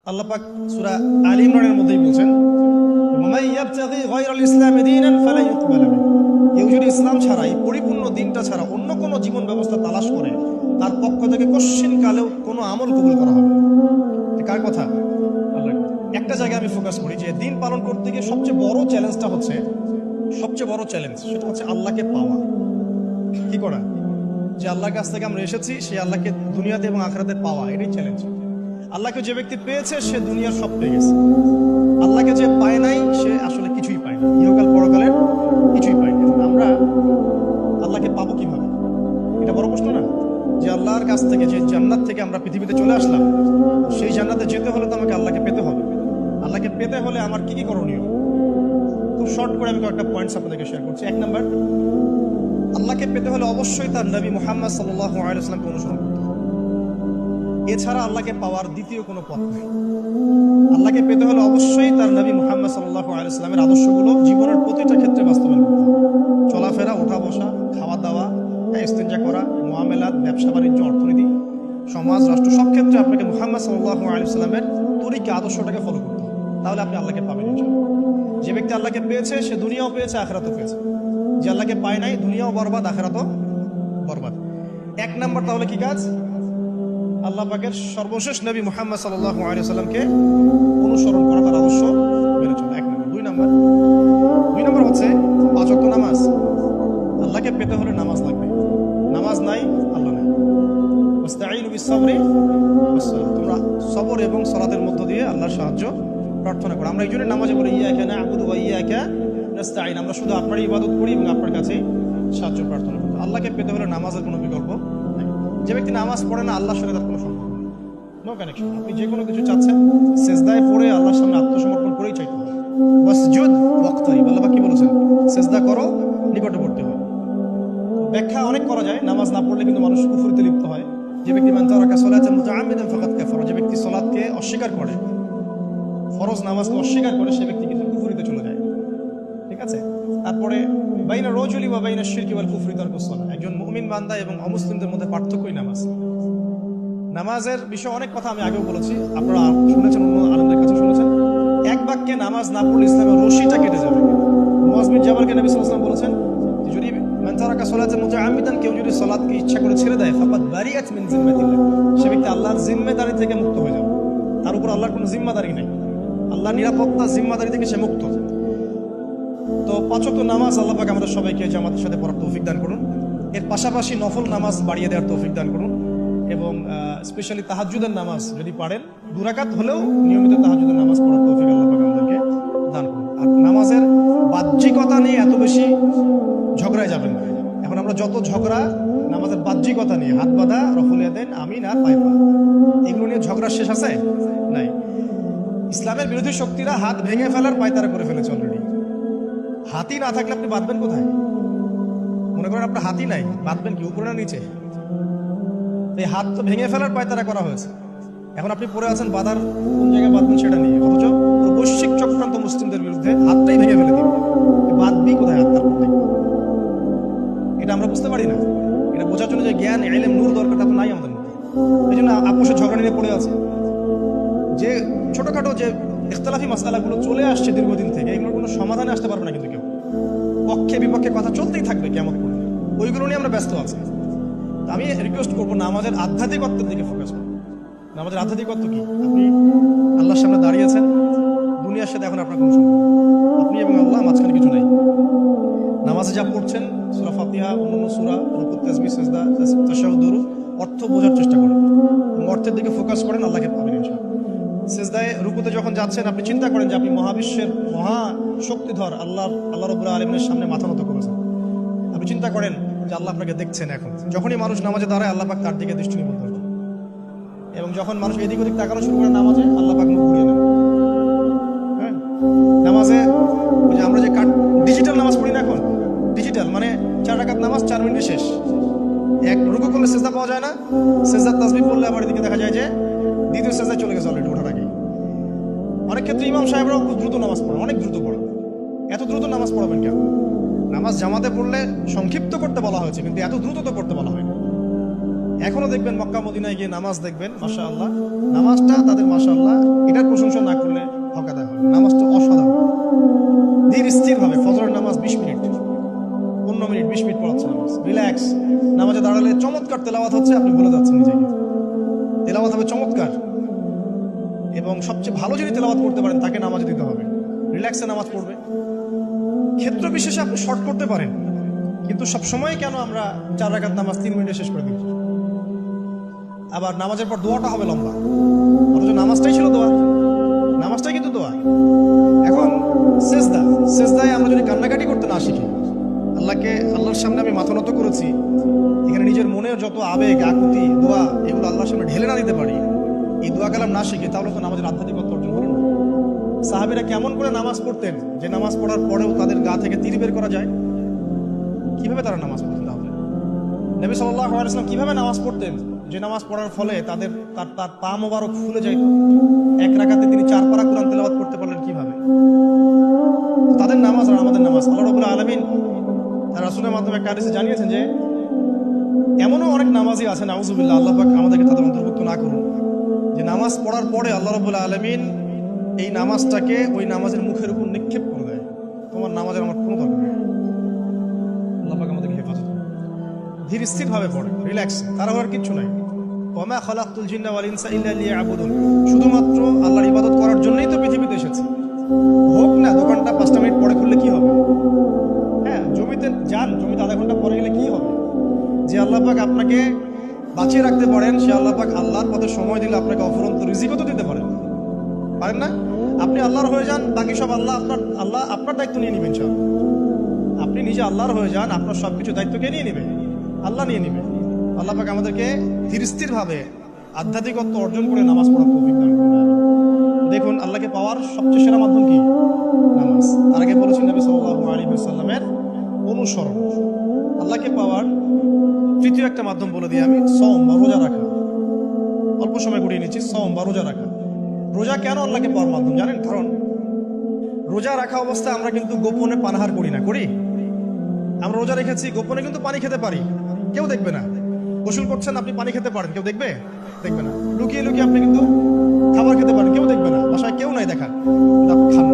আল্লাহ পাক সূরা আলী ইমরানের মধ্যেই বলছেন, ওয়ামান ইয়াবতাগি গায়রাল ইসলামি দীনান ফালা ইউকবাল মিনহু। কেউ যদি ইসলাম ছাড়া, এই পরিপূর্ণ দিনটা ছাড়া অন্য কোনো জীবন ব্যবস্থা তালাশ করে, তার পক্ষ থেকে কশ্চিন কালেও কোনো আমল কবুল করা হবে না। কার কথা? আল্লাহ। একটা জায়গায় আমি ফোকাস করি যে দিন পালন করতে গিয়ে সবচেয়ে বড় চ্যালেঞ্জটা হচ্ছে, সবচেয়ে বড় চ্যালেঞ্জ সেটা হচ্ছে আল্লাহকে পাওয়া। কি করা? যে আল্লাহর কাছ থেকে আমরা এসেছি, সেই আল্লাহকে দুনিয়াতে এবং আখিরাতে পাওয়া, এটাই চ্যালেঞ্জ। আল্লাহকে যে ব্যক্তি পেয়েছে সে দুনিয়ার সব পেয়ে গেছে। আল্লাহকে যে পায় নাই সে আসলে কিছুই পায় না, ইহকাল পরকালের কিছুই পায় না। আমরা আল্লাহকে পাবো কিভাবে? এটা বড় প্রশ্ন না? যে আল্লাহর কাছ থেকে, যে জান্নাত থেকে আমরা পৃথিবীতে চলে আসলাম, সেই জান্নাতে যেতে হলে তো আমাকে আল্লাহকে পেতে হবে। আল্লাহকে পেতে হলে আমার কি কি করণীয়? খুব শর্ট করে আমি কয়েকটা পয়েন্টস আপনাদেরকে শেয়ার করছি। এক নাম্বার, আল্লাহকে পেতে হলে অবশ্যই তার নবী মুহাম্মদ সাল্লাল্লাহু আলাইহি ওয়াসাল্লামকে অনুসরণ করতে হবে। এছাড়া আল্লাহকে পাওয়ার দ্বিতীয় কোনো পথ নেই। আল্লাহকে পেতে হলে অবশ্যই তার নবী মুহাম্মদ সাল্লাল্লাহু আলাইহি ওয়াসাল্লামের আদর্শগুলো জীবনের প্রতিটা ক্ষেত্রে বাস্তবায়ন করতে হবে। চলাফেরা, ওঠা বসা, খাওয়া দাওয়া, ইস্তেঞ্জা করা, মুআমালাত, ব্যবসা বাণিজ্য, অর্থনীতি, সমাজ, রাষ্ট্র, সব ক্ষেত্রে আপনাকে মুহাম্মদ সাল্লাল্লাহু আলাইহি ওয়াসাল্লামের তরিকা, আদর্শটাকে ফলো করতে হবে। তাহলে আপনি আল্লাহকে পাবেন ইনশাআল্লাহ। যে ব্যক্তি আল্লাহকে পেয়েছে সে দুনিয়াও পেয়েছে, আখিরাতও পেয়েছে। যে আল্লাহকে পায় নাই, দুনিয়াও বরবাদ, আখিরাতও বরবাদ। এক নাম্বার তাহলে কি কাজ? আল্লাহ পাকের সর্বশেষ নবী মুহাম্মদ সাল্লাল্লাহু আলাইহি ওয়াসাল্লামকে অনুসরণ করা, তার আদর্শ মেনে চলা। এক নাম্বার। দুই নাম্বার হচ্ছে 5 ওয়াক্ত নামাজ। আল্লাহকে পেতে হলে নামাজ লাগবে। নামাজ নাই, আল্লাহ নাই। ওয়াস্তাঈনু বিস-সাবরি ওয়াস-সালাত। তোমরা সবর এবং সালাতের মধ্য দিয়ে আল্লাহর সাহায্য প্রার্থনা করো। আমরা এই জন্য নামাজে বলি ইয়াকা না'বুদু ওয়া ইয়াকা নাস্তাঈন। আমরা শুধু আপনারই ইবাদত করি এবং আপনার কাছেই সাহায্য প্রার্থনা করি। আল্লাহকে পেতে হলে নামাজের কোনো বিকল্প নেই। যে ব্যক্তি নামাজ পড়ে না, আল্লাহর সাথে তার কোনো সম্পর্ক নেই, নো কানেকশন। আপনি যে কোনো কিছু চাচ্ছেন, সেজদায় পড়ে আল্লাহর সামনে আত্মসমর্পণ করেই চাইতে হবে। ওয়াসজুদ ওয়াক্তারিব। আল্লাহ পাক কি বলেছেন? সেজদা করো, নিকটবর্তী হও। ব্যাখ্যা অনেক করা যায়। নামাজ না পড়লে কিন্তু মানুষ কুফরিতে লিপ্ত হয়। যে ব্যক্তি মান তারাকা সালাতান মুতাআম্মিদান ফাকাদ কাফারা, যে ব্যক্তি সালাতকে অস্বীকার করে, ফরজ নামাজকে অস্বীকার করে, সে ব্যক্তি কিন্তু কুফরিতে চলে যায়। ঠিক আছে? তারপরে বাইনা রাজুলি ওয়া বাইনা শিরকি ওয়াল কুফরি তারকুস সালাহ। একজন মুমিন বান্দা এবং অমুসলিমদের মধ্যে পার্থক্যই নামাজ। নামাজের বিষয়ে অনেক কথা আমি আগেও বলেছি, আপনারা শুনেছেন, অন্য আলেমদের কাছে শুনেছেন। এক বাক্যে নামাজ না পড়লে ইসলামের রশিটা কেটে যাবে। মুআয বিন জাবালকে নবী সাল্লাল্লাহু আলাইহি ওয়াসাল্লাম বলেছেন, যদি মান তারাকা সালাতান মুতাআম্মিদান, কেউ যদি সালাতকে ইচ্ছা করে ছেড়ে দেয়, ফাকাদ বারিআত মিন জিম্মাতিল্লাহ, সে ব্যক্তি আল্লাহর জিম্মাদারি থেকে মুক্ত হয়ে যাবে। তার উপর আল্লাহর কোনো জিম্মাদারি নেই, আল্লাহর নিরাপত্তা, জিম্মাদারি থেকে সে মুক্ত। তো 5 ওয়াক্ত নামাজ আল্লাহ পাক আমাদের সবাইকে জামাতের সাথে পড়ার তৌফিক দান করুন। এর পাশাপাশি নফল নামাজ বাড়িয়ে দেওয়ার তৌফিক দান করুন। এবং স্পেশালি তাহাজ্জুদের নামাজ যদি পারেন, 2 রাকাত হলেও নিয়মিত তাহাজ্জুদের নামাজ পড়ার তৌফিক আল্লাহ পাক আমাদেরকে দান করুন। আর নামাজের বাহ্যিকতা নিয়ে এত বেশি ঝগড়ায় যাবেন না। এখন আমরা যত ঝগড়া নামাজের বাহ্যিকতা নিয়ে, হাত বাঁধা, রফুল ইয়াদাইন, আমিন আর পায়ে পা, এগুলো নিয়ে ঝগড়া শেষ আছে? নাই। ইসলামের বিরোধী শক্তিরা হাত ভেঙে ফেলার পায়তারা করে ফেলেছে অলরেডি। হাতি না থাকলে আপনি বাঁধবেন কোথায়? মনে করেন আপনার হাতি নাই, বাঁধবেন কি উপরে না নিচে? এই হাত তো ভেঙে ফেলার পায়তারা করা হয়েছে। এখন আপনি পড়ে আছেন বাঁধার কোন জায়গায় বাঁধবেন সেটা নিয়ে, অথচ বৈশ্বিক চক্রান্ত মুসলিমদের বিরুদ্ধে হাতটাই ভেঙে ফেলে দিবে। বাঁধবি কোথায় হাত? তার মধ্যে এটা আমরা বুঝতে পারি না। এটা বোঝার জন্য যে জ্ঞান, ইলম, নূর দরকার, তা তো নাই আমাদের মধ্যে। এই জন্য আপোষে ঝগড়া নিয়ে পড়ে আছে। যে ছোটখাটো যে ইখতিলাফি মাসআলাগুলো চলে আসছে দীর্ঘদিন থেকে, এগুলোর কোনো সমাধানে আসতে পারবে না কিন্তু কেউ। পক্ষে বিপক্ষে কথা চলতেই থাকবে কিয়ামত পর্যন্ত, ওইগুলো নিয়ে আমরা ব্যস্ত আছি। আমি রিকোয়েস্ট করবো নামাজের আধ্যাত্মিকত্বের দিকে ফোকাস করুন। নামাজের আধ্যাত্মিকত্ব কি? আপনি আল্লাহর সামনে দাঁড়িয়েছেন, দুনিয়ার সাথে এখন আপনার কোনো সম্পর্ক, আপনি এবং আল্লাহ, মাঝখানে কিছু নাই। নামাজে যা পড়ছেন, সূরা ফাতিহা, অন্যান্য সূরা, রুকু, তাসবিহ, সিজদা, তাশাহুদ, দুরূদ, অর্থ বোঝার চেষ্টা করেন এবং অর্থের দিকে ফোকাস করেন, আল্লাহকে পাবেন ইনশাআল্লাহ। সিজদায়, রুকুতে যখন যাচ্ছেন, আপনি চিন্তা করেন যে আপনি মহাবিশ্বের মহা শক্তিধর আল্লাহ রাব্বুল আলামিনের সামনে মাথা নত করেছেন। আপনি চিন্তা করেন যে আল্লাহ আপনাকে দেখছেন। এখন যখনই মানুষ নামাজে দাঁড়ায়, আল্লাহ পাক তার দিকে দৃষ্টি নিবদ্ধ করেন, এবং যখন মানুষ এদিক ওদিক তাকানো শুরু করে নামাজে, আল্লাহ পাক মুখ ঘুরিয়ে নেন। হ্যাঁ, নামাজে ওই যে আমরা যে ডিজিটাল নামাজ পড়ি না, এখন ডিজিটাল মানে 4 রাকাত নামাজ 4 মিনিটে শেষ। এক রুকু করলে সিজদা পাওয়া যায় না, সিজদার তাসবিহ পড়লে আবার এদিকে দেখা যায় যে দ্বিতীয় সিজদায় চলে গেছে অলরেডি ওঠার আগে। অনেক ক্ষেত্রে ইমাম সাহেবরাও খুব দ্রুত নামাজ পড়ে, অনেক দ্রুত পড়ে। এত দ্রুত নামাজ পড়াবেন কেন? নামাজ জামাতে পড়লে সংক্ষিপ্ত করতে বলা হয়েছে, কিন্তু এত দ্রুত তো করতে বলা হয়নি। এখনো দেখবেন মক্কা মদিনায় গিয়ে নামাজ দেখবেন, মাশাআল্লাহ, নামাজটা তাদের মাশাআল্লাহ, এটার তেলাওয়াত হচ্ছে, আপনি ভুলে যাচ্ছেন নিজেকে। তেলাওয়াত হবে চমৎকার, এবং সবচেয়ে ভালো যদি তেলাওয়াত করতে পারেন তাকে নামাজ দিতে হবে, রিল্যাক্সে নামাজ পড়বে। ক্ষেত্র বিশেষে আপনি শর্ট করতে পারেন, কিন্তু সবসময় কেন আমরা 4 রাকাত নামাজ 3 মিনিটে শেষ করে দিই? আবার নামাজের পর দোয়াটা হবে লম্বা, অথচ নামাজটাই ছিল দোয়া, নামাজটাই কিন্তু দোয়া। এখন সেজদায় আমরা যদি কান্নাকাটি করতে না শিখি, আল্লাহর সামনে আমি মাথা নত করেছি, এখানে নিজের মনের যত আবেগ আকুতি দোয়া এগুলো আল্লাহর সামনে ঢেলে না দিতে পারি, এই দোয়া কালাম না শিখি, তাহলে তো নামাজের আধ্যাত্মিকতা অর্জন করি না। সাহাবীরা কেমন করে নামাজ পড়তেন যে নামাজ পড়ার পরেও তাদের গা থেকে তীর বের করা যায়? কিভাবে তারা নামাজ পড়তেন? তাহলে নবী সাল্লাল্লাহু আলাইহি ওয়াসাল্লাম কিভাবে নামাজ পড়তেন যে নামাজ পড়ার ফলে তার পা মোবারক ফুলে যাইত? 1 রাকাতে তিনি 4 পারা কোরআন তেলাওয়াত করতে পারলেন কিভাবে? তাদের নামাজ আর আমাদের নামাজ, আল্লাহ রাব্বুল আলামিন তার রাসূলের মাধ্যমে একটা হাদিসে জানিয়েছেন যে এমনও অনেক নামাজি আছে, নাউযুবিল্লাহ, আল্লাহ পাক আমাদেরকে তাদের অন্তর্ভুক্ত না করুন, যে নামাজ পড়ার পরে আল্লাহ রাব্বুল আলামিন এই নামাজটাকে ওই নামাজের মুখের উপর নিক্ষেপ করে দেয়, তোমার নামাজের আমার কোনো দরকার নেই। আল্লাহ পাক আমাদেরকে হেফাজত করুন। ধীর স্থির ভাবে পড়ে, রিল্যাক্স, তার আর কিচ্ছু নাই। ওয়ামা খালাকতুল জিন্না ওয়াল ইনসা ইল্লা লিয়াবুদুন, শুধুমাত্র আল্লাহর ইবাদত করার জন্যই তো পৃথিবীতে এসেছে। হোক না দোকানটা 5টা মিনিট পরে খুললে কি হবে? হ্যাঁ, জমিতে আধা ঘন্টা পরে গেলে কি হবে? যে আল্লাহ পাক আপনাকে বাঁচিয়ে রাখতে পারেন, সে আল্লাহ পাক আল্লাহর পথে সময় দিলে আপনাকে অফুরন্ত রিজিকও তো দিতে পারেন না? আপনি আল্লাহর হয়ে যান, বাকি সব আল্লাহ আপনার দায়িত্ব নিয়ে নেবেন। সব আপনি নিজে আল্লাহর হয়ে যান, আপনার সবকিছু দায়িত্ব কে নিয়ে নেবে? আল্লাহ নিয়ে নেবে। আল্লাহ পাক আমাদেরকে ধীরস্থির ভাবে আধ্যাত্মিকত্ব অর্জন করে নামাজ পড়ার তৌফিক দান করুন। দেখুন, আল্লাহকে পাওয়ার সবচেয়ে সেরা মাধ্যম কি? নামাজ। তার আগে বলেছেন নবী সাল্লাল্লাহু আলাইহি ওয়াসাল্লামের অনুসরণ। আল্লাহকে পাওয়ার তৃতীয় একটা মাধ্যম বলে দিই আমি, সওম বা রোজা রাখা। অল্প সময় ঘুরিয়ে নিচ্ছি, সওম বা রোজা রাখা। রোজা কেন আল্লাহকে পাওয়ার মাধ্যম জানেন? কারণ রোজা রাখা অবস্থায় আমরা কিন্তু গোপনে পানাহার করি না, করি? আমরা রোজা রেখেছি, গোপনে কিন্তু পানি খেতে পারি, কেউ দেখবে না। গোসল করছেন, আপনি পানি খেতে পারেন, কেউ দেখবে না। লুকিয়ে লুকিয়ে আপনি কিন্তু খাবার খেতে পারেন, কেউ দেখবে না, বাসায় কেউ নাই দেখার, আপনি খান,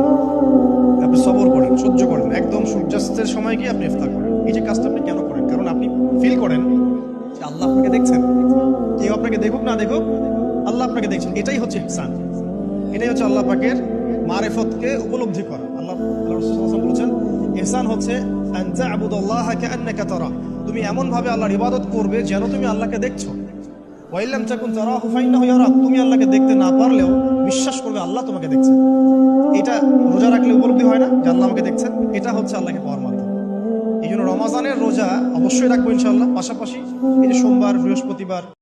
আপনি সবর করেন, সহ্য করেন, একদম সূর্যাস্তের সময় গিয়ে আপনি ইফতার করেন। এই যে কাজটা আপনি কেন করেন? কারণ আপনি ফিল করেন যে আল্লাহ আপনাকে দেখছেন। কেউ আপনাকে দেখুক না দেখুক, আল্লাহ আপনাকে দেখছেন। এটাই হচ্ছে ইহসান, এটাই হচ্ছে আল্লাহ পাকের মারিফতকে উপলব্ধি করা। আল্লাহ রাসূল সাল্লাল্লাহু আলাইহি ওয়াসাল্লাম বলেছেন, ইহসান হচ্ছে আন তা'বুদাল্লাহা কাআন্নাকা তারা, তুমি এমন ভাবে আল্লাহর ইবাদত করবে যেন তুমি আল্লাহকে দেখছো। ওয়া ইল্লাম তাকুন তারাহু ফাইন্নাহু ইয়ারাক, তুমি আল্লাহকে দেখতে না পারলেও বিশ্বাস করবে আল্লাহ তোমাকে দেখছেন। এটা রোজা রাখলে উপলব্ধি হয় না যে আল্লাহ আমাকে দেখছেন? এটা হচ্ছে আল্লাহকে পাওয়ার মাধ্যম। এই জন্য রমাজানের রোজা অবশ্যই রাখবো ইনশাআল্লাহ। পাশাপাশি এই যে সোমবার, বৃহস্পতিবার